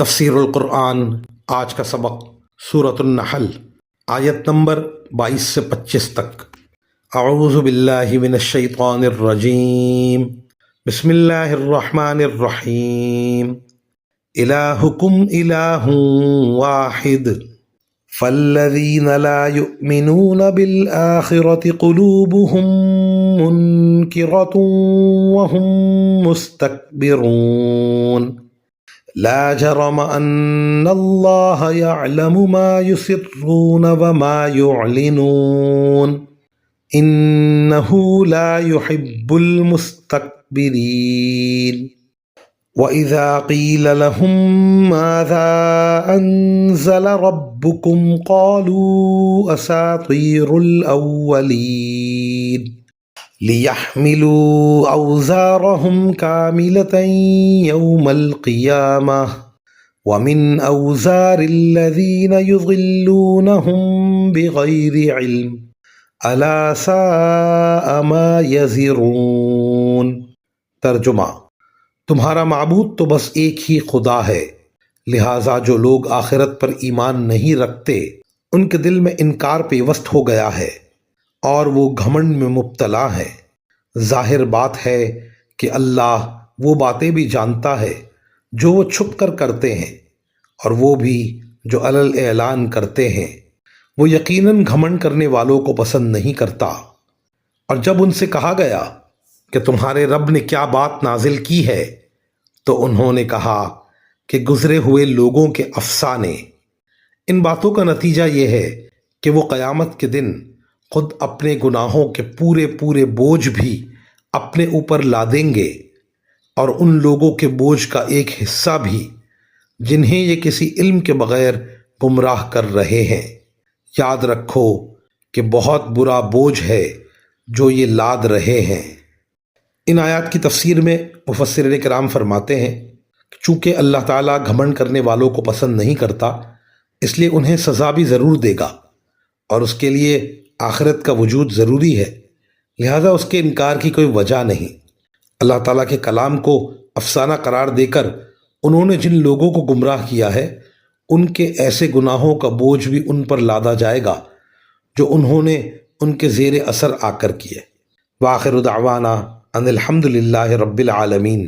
تفسیر القرآن آج کا سبق سورۃ النحل آیت نمبر 22 سے 25 تک۔ اعوذ باللہ من الشیطان الرجیم، بسم اللہ الرحمن الرحیم۔ الہکم الہ واحد فالذین لا یؤمنون بالآخرة قلوبهم منکرۃ وهم مستکبرون۔ لا جرم ان اللہ یعلم ما یسرون وما یعلنون انہ لا يحب المستکبرین۔ وَإِذَا قِيلَ لَهُم مَّاذَا أَنزَلَ رَبُّكُمْ قَالُوا أَسَاطِيرُ الْأَوَّلِينَ لِيَحْمِلُوا أَوْزَارَهُمْ كَامِلَةً يَوْمَ الْقِيَامَةِ وَمِنْ أَوْزَارِ الَّذِينَ يُضِلُّونَهُمْ بِغَيْرِ عِلْمٍ أَلَا سَاءَ مَا يَزِرُونَ۔ ترجمہ: تمہارا معبود تو بس ایک ہی خدا ہے، لہٰذا جو لوگ آخرت پر ایمان نہیں رکھتے ان کے دل میں انکار پیوست ہو گیا ہے اور وہ گھمنڈ میں مبتلا ہیں۔ ظاہر بات ہے کہ اللہ وہ باتیں بھی جانتا ہے جو وہ چھپ کر کرتے ہیں، اور وہ بھی جو علل اعلان کرتے ہیں۔ وہ یقیناً گھمنڈ کرنے والوں کو پسند نہیں کرتا۔ اور جب ان سے کہا گیا کہ تمہارے رب نے کیا بات نازل کی ہے تو انہوں نے کہا کہ گزرے ہوئے لوگوں کے افسانے۔ ان باتوں کا نتیجہ یہ ہے کہ وہ قیامت کے دن خود اپنے گناہوں کے پورے بوجھ بھی اپنے اوپر لادیں گے، اور ان لوگوں کے بوجھ کا ایک حصہ بھی جنہیں یہ کسی علم کے بغیر گمراہ کر رہے ہیں۔ یاد رکھو کہ بہت برا بوجھ ہے جو یہ لاد رہے ہیں۔ ان آیات کی تفسیر میں مفسرین کرام فرماتے ہیں کہ چونکہ اللہ تعالیٰ گھمنڈ کرنے والوں کو پسند نہیں کرتا، اس لیے انہیں سزا بھی ضرور دے گا، اور اس کے لیے آخرت کا وجود ضروری ہے، لہذا اس کے انکار کی کوئی وجہ نہیں۔ اللہ تعالیٰ کے کلام کو افسانہ قرار دے کر انہوں نے جن لوگوں کو گمراہ کیا ہے ان کے ایسے گناہوں کا بوجھ بھی ان پر لادا جائے گا جو انہوں نے ان کے زیر اثر آ کر کیے۔ وآخر دعوانا ان الحمد للہ رب العالمین۔